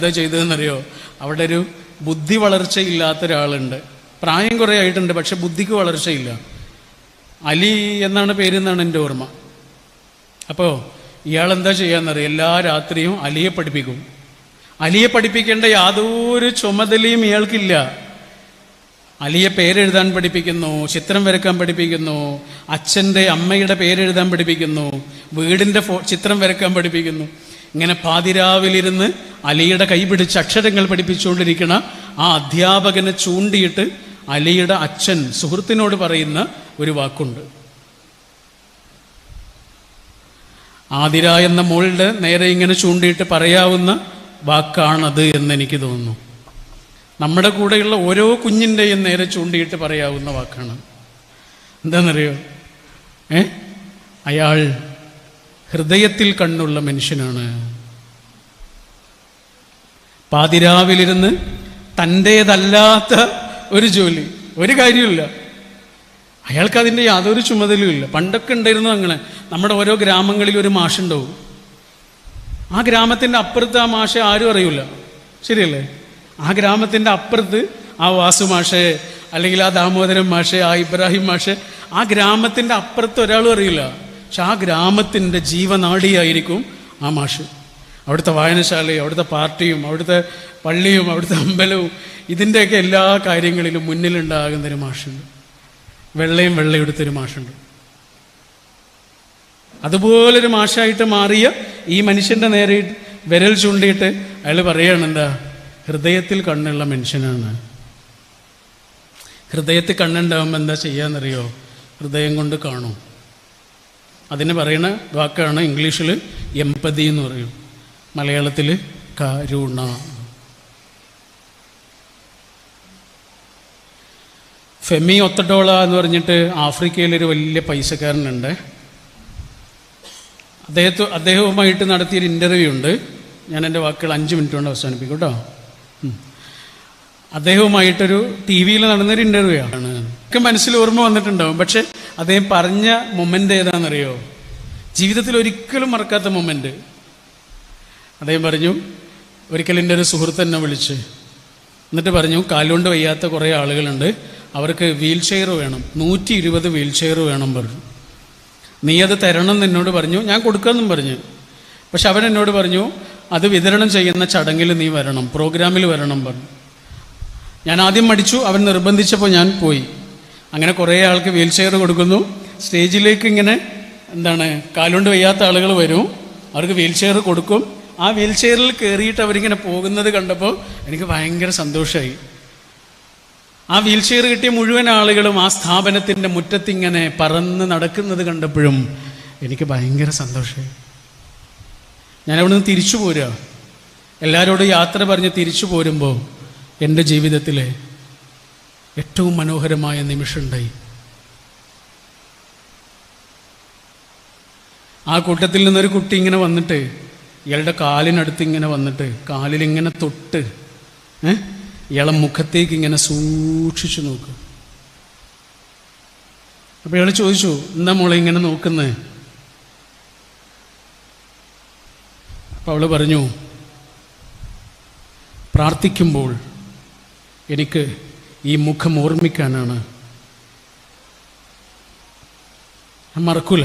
എന്താ ചെയ്തതെന്നറിയോ? അവിടെ ഒരു ബുദ്ധി വളർച്ചയില്ലാത്ത ഒരാളുണ്ട്. പ്രായം കുറേ ആയിട്ടുണ്ട്, പക്ഷെ ബുദ്ധിക്ക് വളർച്ചയില്ല. അലി എന്നാണ് പേരെന്നാണ് എൻ്റെ ഓർമ്മ. അപ്പോൾ ഇയാളെന്താ ചെയ്യാന്നറിയോ? എല്ലാ രാത്രിയും അലിയെ പഠിപ്പിക്കും. അലിയെ പഠിപ്പിക്കേണ്ട യാതൊരു ചുമതലയും ഇയാൾക്കില്ല. അലിയെ പേരെഴുതാൻ പഠിപ്പിക്കുന്നു, ചിത്രം വരയ്ക്കാൻ പഠിപ്പിക്കുന്നു, അച്ഛൻ്റെ അമ്മയുടെ പേരെഴുതാൻ പഠിപ്പിക്കുന്നു, വീടിൻ്റെ ചിത്രം വരയ്ക്കാൻ പഠിപ്പിക്കുന്നു. ഇങ്ങനെ പാതിരാവിലിരുന്ന് അലിയുടെ കൈ പിടിച്ച് അക്ഷരങ്ങൾ പഠിപ്പിച്ചുകൊണ്ടിരിക്കുന്ന ആ അധ്യാപകനെ ചൂണ്ടിയിട്ട് അലിയുടെ അച്ഛൻ സുഹൃത്തിനോട് പറയുന്ന ഒരു വാക്കുണ്ട്. ആതിര എന്ന മോളുടെ നേരെ ഇങ്ങനെ ചൂണ്ടിയിട്ട് പറയാവുന്ന വാക്കാണത് എന്നെനിക്ക് തോന്നുന്നു. നമ്മുടെ കൂടെയുള്ള ഓരോ കുഞ്ഞിൻ്റെയും നേരെ ചൂണ്ടിയിട്ട് പറയാവുന്ന വാക്കാണ്. എന്താണെന്നറിയോ? അയാൾ ഹൃദയത്തിൽ കണ്ണുള്ള മനുഷ്യനാണ്. പാതിരാവിലിരുന്ന് തൻ്റേതല്ലാത്ത ഒരു ജോലി, ഒരു കാര്യമില്ല, അയാൾക്ക് അതിൻ്റെ യാതൊരു ചുമതലയുമില്ല. പണ്ടൊക്കെ ഉണ്ടായിരുന്നു അങ്ങനെ. നമ്മുടെ ഓരോ ഗ്രാമങ്ങളിൽ ഒരു മാഷുണ്ടാവും. ആ ഗ്രാമത്തിൻ്റെ അപ്പുറത്ത് ആ മാഷെ ആരും അറിയില്ല, ശരിയല്ലേ? ആ ഗ്രാമത്തിൻ്റെ അപ്പുറത്ത് ആ വാസു മാഷെ, അല്ലെങ്കിൽ ആ ദാമോദരൻ മാഷെ, ആ ഇബ്രാഹിം മാഷെ, ആ ഗ്രാമത്തിൻ്റെ അപ്പുറത്ത് ഒരാളും അറിയില്ല. പക്ഷെ ആ ഗ്രാമത്തിൻ്റെ ജീവനാഡിയായിരിക്കും ആ മാഷ്. അവിടുത്തെ വായനശാലയും അവിടുത്തെ പാർട്ടിയും അവിടുത്തെ പള്ളിയും അവിടുത്തെ അമ്പലവും ഇതിൻ്റെയൊക്കെ എല്ലാ കാര്യങ്ങളിലും മുന്നിലുണ്ടാകുന്നൊരു മാഷുണ്ട്. വെള്ളയെടുത്തൊരു മാഷുണ്ട്. അതുപോലൊരു മാഷായിട്ട് മാറിയ ഈ മനുഷ്യൻ്റെ നേരെ വിരൽ ചൂണ്ടിയിട്ട് അയാൾ പറയുകയാണ്, എന്താ? ഹൃദയത്തിൽ കണ്ണുള്ള മനുഷ്യനാണ്. ഹൃദയത്തിൽ കണ്ണുണ്ടാകുമ്പോൾ എന്താ ചെയ്യാന്നറിയോ? ഹൃദയം കൊണ്ട് കാണും. അതിന് പറയുന്ന വാക്കാണ് ഇംഗ്ലീഷിൽ എംപതി എന്ന് പറയും, മലയാളത്തിൽ കരുണ. ഫെമി ഒത്തഡോള എന്ന് പറഞ്ഞിട്ട് ആഫ്രിക്കയിലൊരു വലിയ പൈസക്കാരനുണ്ട്. അദ്ദേഹവുമായിട്ട് നടത്തിയൊരു ഇൻ്റർവ്യൂ ഉണ്ട്. ഞാൻ എൻ്റെ വാക്കുകൾ 5 മിനിറ്റ് കൊണ്ട് അവസാനിപ്പിക്കും കേട്ടോ. അദ്ദേഹവുമായിട്ടൊരു TV നടന്നൊരു ഇൻ്റർവ്യൂ ആണ്. ഒക്കെ മനസ്സിൽ ഓർമ്മ വന്നിട്ടുണ്ടാവും. പക്ഷെ അദ്ദേഹം പറഞ്ഞ മൊമെൻ്റ് ഏതാണെന്നറിയോ? ജീവിതത്തിൽ ഒരിക്കലും മറക്കാത്ത മൊമെൻ്റ്. അദ്ദേഹം പറഞ്ഞു, ഒരിക്കൽ എൻ്റെ ഒരു സുഹൃത്ത് എന്നെ വിളിച്ച് എന്നിട്ട് പറഞ്ഞു, കാലുകൊണ്ട് വയ്യാത്ത കുറേ ആളുകളുണ്ട്, അവർക്ക് വീൽ ചെയർ വേണം, 120 വീൽ ചെയർ വേണം പറഞ്ഞു. നീ അത് തരണം എന്ന് എന്നോട് പറഞ്ഞു. ഞാൻ കൊടുക്കാമെന്നും പറഞ്ഞു. പക്ഷെ അവൻ എന്നോട് പറഞ്ഞു, അത് വിതരണം ചെയ്യുന്ന ചടങ്ങിൽ നീ വരണം, പ്രോഗ്രാമിൽ വരണം പറഞ്ഞു. ഞാൻ ആദ്യം മടിച്ചു. അവൻ നിർബന്ധിച്ചപ്പോൾ ഞാൻ പോയി. അങ്ങനെ കുറേ ആൾക്ക് വീൽ ചെയർ കൊടുക്കുന്നു. സ്റ്റേജിലേക്ക് ഇങ്ങനെ കാലുകൊണ്ട് വയ്യാത്ത ആളുകൾ വരും, അവർക്ക് വീൽ ചെയർ കൊടുക്കും. ആ വീൽ ചെയറിൽ കയറിയിട്ട് അവരിങ്ങനെ പോകുന്നത് കണ്ടപ്പോൾ എനിക്ക് ഭയങ്കര സന്തോഷമായി. ആ വീൽ ചെയർ കിട്ടിയ മുഴുവൻ ആളുകളും ആ സ്ഥാപനത്തിൻ്റെ മുറ്റത്തിങ്ങനെ പറന്ന് നടക്കുന്നത് കണ്ടപ്പോഴും എനിക്ക് ഭയങ്കര സന്തോഷമായി. ഞാനവിടെ നിന്ന് തിരിച്ചു പോരുക. എല്ലാവരോടും യാത്ര പറഞ്ഞ് തിരിച്ചു പോരുമ്പോൾ എൻ്റെ ജീവിതത്തിലെ ഏറ്റവും മനോഹരമായ നിമിഷമുണ്ടായി. ആ കൂട്ടത്തിൽ നിന്നൊരു കുട്ടി ഇങ്ങനെ വന്നിട്ട് ഇയാളുടെ കാലിനടുത്ത് ഇങ്ങനെ വന്നിട്ട് കാലിലിങ്ങനെ തൊട്ട് ഇയാളെ മുഖത്തേക്ക് ഇങ്ങനെ സൂക്ഷിച്ചു നോക്കും. അപ്പോൾ ഇയാൾ ചോദിച്ചു, എന്താ മോളെ ഇങ്ങനെ നോക്കുന്നത്? അപ്പോൾ അവൾ പറഞ്ഞു, പ്രാർത്ഥിക്കുമ്പോൾ എനിക്ക് ഈ മുഖം ഓർമ്മിക്കാനാണ്. ഞാൻ മറക്കൂല,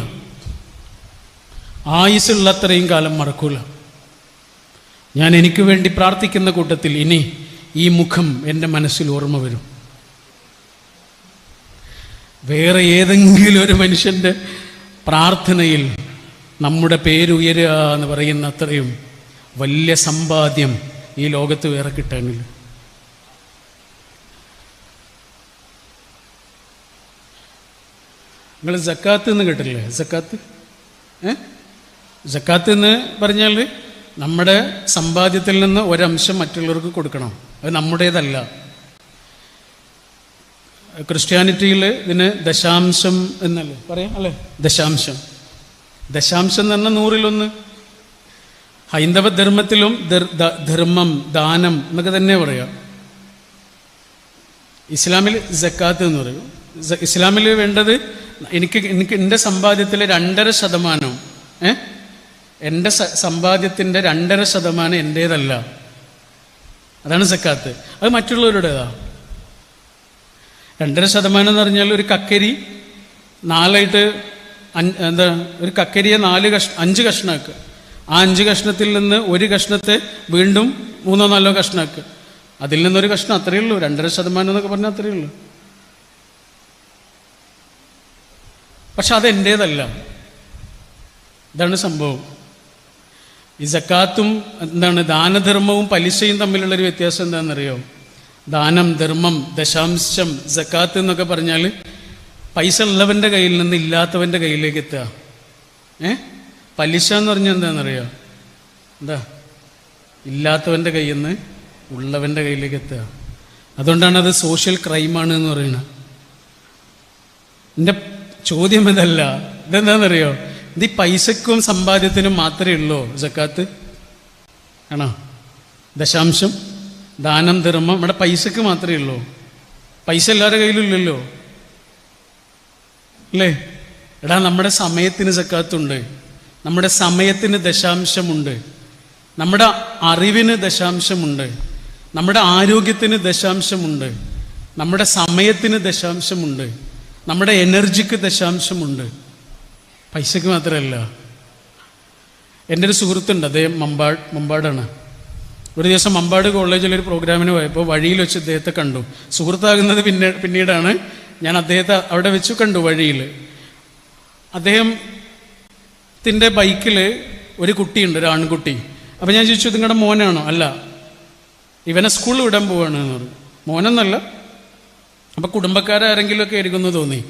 ആയുസ്സുള്ള അത്രയും കാലം മറക്കൂല. ഞാൻ എനിക്ക് വേണ്ടി പ്രാർത്ഥിക്കുന്ന കൂട്ടത്തിൽ ഇനി ഈ മുഖം എൻ്റെ മനസ്സിൽ ഓർമ്മ വരും. വേറെ ഏതെങ്കിലും ഒരു മനുഷ്യൻ്റെ പ്രാർത്ഥനയിൽ നമ്മുടെ പേരുയരുക എന്ന് പറയുന്ന അത്രയും വലിയ സമ്പാദ്യം ഈ ലോകത്ത് വേറെ കിട്ടാനില്ല. നിങ്ങൾ സക്കാത്ത് എന്ന് കേട്ടില്ലേ? സക്കാത്ത് എന്ന് പറഞ്ഞാൽ നമ്മുടെ സമ്പാദ്യത്തിൽ നിന്ന് ഒരംശം മറ്റുള്ളവർക്ക് കൊടുക്കണം. അത് നമ്മുടേതല്ല. ക്രിസ്ത്യാനിറ്റിയിൽ ഇതിന് ദശാംശം എന്നല്ലേ പറയാം, അല്ലേ? ദശാംശം എന്ന് പറഞ്ഞാൽ 100-1. ഹൈന്ദവ ധർമ്മത്തിലും ധർമ്മം, ദാനം എന്നൊക്കെ തന്നെ പറയാം. ഇസ്ലാമിൽ സക്കാത്ത് എന്ന് പറയും. ഇസ്ലാമിൽ വേണ്ടത് എനിക്ക് എൻ്റെ സമ്പാദ്യത്തിലെ 2.5%, എൻ്റെ സമ്പാദ്യത്തിൻ്റെ 2.5% എൻ്റേതല്ല. അതാണ് സക്കാത്ത്. അത് മറ്റുള്ളവരുടേതാ. 2.5% എന്ന് പറഞ്ഞാൽ ഒരു കക്കരി 4 എന്താ, ഒരു കക്കരിയെ 5 കഷ്ണമാക്കുക. ആ 5 കഷ്ണത്തിൽ നിന്ന് ഒരു കഷ്ണത്തെ വീണ്ടും 3-4 കഷ്ണമാക്കുക. അതിൽ നിന്നൊരു കഷ്ണം, അത്രയേ ഉള്ളൂ. 2.5% എന്നൊക്കെ പറഞ്ഞാൽ അത്രയേ ഉള്ളൂ. പക്ഷെ അതെൻ്റേതല്ല. ഇതാണ് സംഭവം. ഈ സക്കാത്തും എന്താണ്, ദാനധർമ്മവും പലിശയും തമ്മിലുള്ളൊരു വ്യത്യാസം എന്താണെന്നറിയോ? ദാനം, ധർമ്മം, ദശാംശം, സക്കാത്ത് എന്നൊക്കെ പറഞ്ഞാൽ പൈസ ഉള്ളവൻ്റെ കയ്യിൽ നിന്ന് ഇല്ലാത്തവൻ്റെ കയ്യിലേക്ക് എത്തുക. പലിശ എന്ന് പറഞ്ഞാൽ എന്താണെന്നറിയോ? എന്താ, ഇല്ലാത്തവൻ്റെ കയ്യിൽ നിന്ന് ഉള്ളവൻ്റെ കയ്യിലേക്ക് എത്തുക. അതുകൊണ്ടാണ് അത് സോഷ്യൽ ക്രൈമാണ് എന്ന് പറയുന്നത്. എൻ്റെ ചോദ്യം ഇതല്ല. ഇതെന്താണെന്നറിയോ? ഇത് ഈ പൈസക്കും സമ്പാദ്യത്തിനും മാത്രമേ ഉള്ളൂ സക്കാത്ത് ആണോ? ദശാംശം, ദാനം, ധർമ്മം നമ്മുടെ പൈസക്ക് മാത്രമേ ഉള്ളൂ. പൈസ എല്ലാവരുടെ കയ്യിലും ഇല്ലല്ലോ, അല്ലേ? എടാ, നമ്മുടെ സമയത്തിന് സക്കാത്തുണ്ട്, നമ്മുടെ സമയത്തിന് ദശാംശമുണ്ട്, നമ്മുടെ അറിവിന് ദശാംശമുണ്ട്, നമ്മുടെ ആരോഗ്യത്തിന് ദശാംശമുണ്ട്, നമ്മുടെ സമയത്തിന് ദശാംശമുണ്ട്, നമ്മുടെ എനർജിക്ക് ദശാംശമുണ്ട്. പൈസക്ക് മാത്രമല്ല. എൻ്റെ ഒരു സുഹൃത്തുണ്ട്, അദ്ദേഹം മമ്പാടാണ്. ഒരു ദിവസം മമ്പാട് കോളേജിലൊരു പ്രോഗ്രാമിന് പോയപ്പോൾ വഴിയിൽ വെച്ച് അദ്ദേഹത്തെ കണ്ടു. സുഹൃത്താകുന്നത് പിന്നീടാണ്. ഞാൻ അദ്ദേഹത്തെ അവിടെ വെച്ച് കണ്ടു വഴിയിൽ. അദ്ദേഹത്തിൻ്റെ ബൈക്കിൽ ഒരു കുട്ടിയുണ്ട്, ഒരു ആൺകുട്ടി. അപ്പം ഞാൻ ചോദിച്ചു, നിങ്ങളുടെ മോനാണോ? അല്ല, ഇവനെ സ്കൂളിൽ വിടാൻ പോവാണ് എന്ന് പറഞ്ഞു. മോനൊന്നല്ല. അപ്പം കുടുംബക്കാരാരെങ്കിലുമൊക്കെ ആയിരിക്കുമെന്ന് തോന്നി.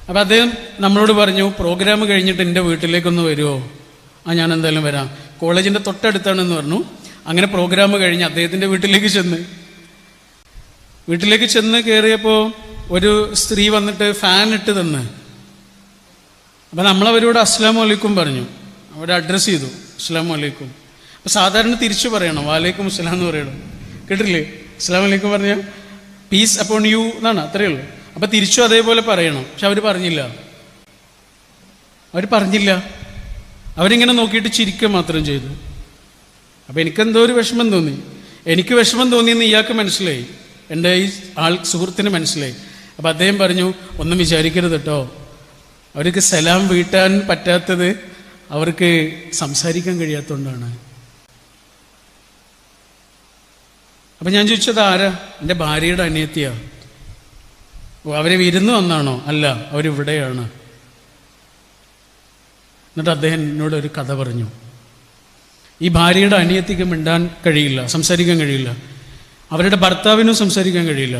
അപ്പം അദ്ദേഹം നമ്മളോട് പറഞ്ഞു, പ്രോഗ്രാം കഴിഞ്ഞിട്ട് എൻ്റെ വീട്ടിലേക്കൊന്ന് വരുമോ? ഞാൻ എന്തായാലും വരാം, കോളേജിൻ്റെ തൊട്ടടുത്താണെന്ന് പറഞ്ഞു. അങ്ങനെ പ്രോഗ്രാം കഴിഞ്ഞ് അദ്ദേഹത്തിൻ്റെ വീട്ടിലേക്ക് ചെന്ന് കയറിയപ്പോൾ ഒരു സ്ത്രീ വന്നിട്ട് ഫാൻ ഇട്ട് തന്ന്. അപ്പം നമ്മളവരോട് അസ്സലാമു അലൈക്കും പറഞ്ഞു. അവരെ അഡ്രസ്സ് ചെയ്തു, അസ്സലാമു അലൈക്കും. അപ്പം സാധാരണ തിരിച്ചു പറയണം, വാലൈക്കും അസ്സലാം എന്ന് പറയണം. കേട്ടില്ലേ? അസ്സലാമു അലൈക്കും പറഞ്ഞാൽ പീസ് അപ്പോൺ യു എന്നാണ്, അത്രയേ ഉള്ളൂ. അപ്പം തിരിച്ചു അതേപോലെ പറയണം. പക്ഷെ അവർ പറഞ്ഞില്ല. അവരിങ്ങനെ നോക്കിയിട്ട് ചിരിക്കുക മാത്രം ചെയ്തു. അപ്പം എനിക്കെന്തോ ഒരു വിഷമം തോന്നി. എനിക്ക് വിഷമം തോന്നിയെന്ന് ഇയാൾക്ക് മനസ്സിലായി, എൻ്റെ ഈ സുഹൃത്തിന് മനസ്സിലായി. അപ്പം അദ്ദേഹം പറഞ്ഞു, ഒന്നും വിചാരിക്കരുത് കേട്ടോ, അവർക്ക് സലാം വീട്ടാൻ പറ്റാത്തത് അവർക്ക് സംസാരിക്കാൻ കഴിയാത്തതുകൊണ്ടാണ്. അപ്പം ഞാൻ ചോദിച്ചത് ആരാ? എൻ്റെ ഭാര്യയുടെ അനിയത്തിയാ. അവരെ വിരുന്ന് വന്നാണോ? അല്ല, അവരിവിടെയാണ്. എന്നിട്ട് അദ്ദേഹം എന്നോട് ഒരു കഥ പറഞ്ഞു. ഈ ഭാര്യയുടെ അനിയത്തിക്ക് മിണ്ടാൻ കഴിയില്ല, സംസാരിക്കാൻ കഴിയില്ല. അവരുടെ ഭർത്താവിനും സംസാരിക്കാൻ കഴിയില്ല.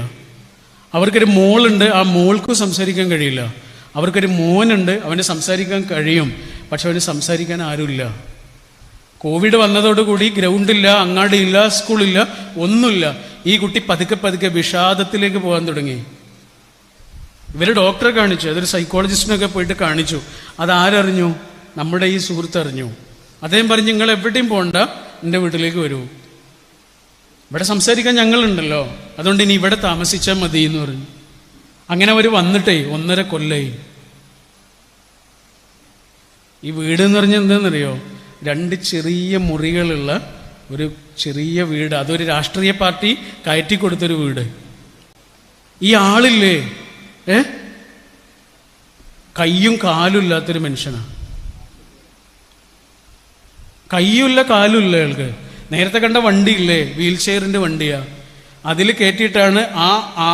അവർക്കൊരു മോളുണ്ട്, ആ മോൾക്കും സംസാരിക്കാൻ കഴിയില്ല. അവർക്കൊരു മോനുണ്ട്, അവന് സംസാരിക്കാൻ കഴിയും, പക്ഷെ അവന് സംസാരിക്കാൻ ആരുമില്ല. കോവിഡ് വന്നതോടുകൂടി ഗ്രൗണ്ടില്ല, അങ്ങാടിയില്ല, സ്കൂളില്ല, ഒന്നുമില്ല. ഈ കുട്ടി പതുക്കെ വിഷാദത്തിലേക്ക് പോകാൻ തുടങ്ങി. ഇവർ ഡോക്ടറെ കാണിച്ചു, അതൊരു സൈക്കോളജിസ്റ്റിനൊക്കെ പോയിട്ട് കാണിച്ചു. അതാരറിഞ്ഞു? നമ്മുടെ ഈ സുഹൃത്ത് അറിഞ്ഞു. അദ്ദേഹം പറഞ്ഞു, നിങ്ങൾ എവിടെയും പോകണ്ട, എൻ്റെ വീട്ടിലേക്ക് വരൂ, ഇവിടെ സംസാരിക്കാൻ ഞങ്ങളുണ്ടല്ലോ, അതുകൊണ്ട് ഇനി ഇവിടെ താമസിച്ചാൽ മതി എന്ന് പറഞ്ഞു. അങ്ങനെ അവർ വന്നിട്ടേ 1.5 കൊല്ലായി. ഈ വീട് എന്ന് പറഞ്ഞാൽ എന്താണെന്നറിയോ? 2 ചെറിയ മുറികളുള്ള ഒരു ചെറിയ വീട്. അതൊരു രാഷ്ട്രീയ പാർട്ടി കയറ്റി കൊടുത്തൊരു വീട്. ഈ ആളില്ലേ, കയ്യും കാലും ഇല്ലാത്തൊരു മനുഷ്യനാണ്. കയ്യുമില്ല, കാലുമില്ല അയാൾക്ക്. നേരത്തെ കണ്ട വണ്ടിയില്ലേ, വീൽ ചെയറിൻ്റെ വണ്ടിയാ, അതിൽ കയറ്റിയിട്ടാണ് ആ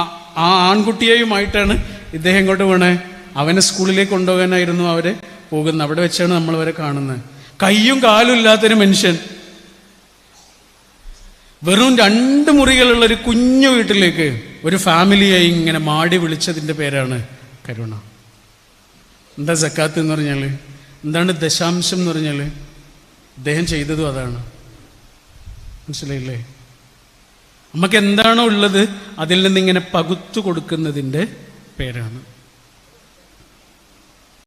ആൺകുട്ടിയെയുമായിട്ടാണ് ഇദ്ദേഹം ഇങ്ങോട്ട് വീണേ. അവനെ സ്കൂളിലേക്ക് കൊണ്ടുപോകാനായിരുന്നു അവരെ പോകുന്നത്. അവിടെ വെച്ചാണ് നമ്മൾ അവരെ കാണുന്നത്. കയ്യും കാലും ഇല്ലാത്തൊരു മനുഷ്യൻ വെറും 2 മുറികളുള്ള ഒരു കുഞ്ഞു വീട്ടിലേക്ക് ഒരു ഫാമിലിയായി ഇങ്ങനെ മാടി വിളിച്ചതിൻ്റെ പേരാണ് കരുണ. എന്താ സക്കാത്ത് എന്ന് പറഞ്ഞാൽ? എന്താണ് ദശാംശം എന്ന് പറഞ്ഞാൽ? അദ്ദേഹം ചെയ്തതും അതാണ്. മനസ്സിലായില്ലേ? നമുക്ക് എന്താണോ ഉള്ളത് അതിൽ നിന്നിങ്ങനെ പകുത്തു കൊടുക്കുന്നതിൻ്റെ പേരാണ്.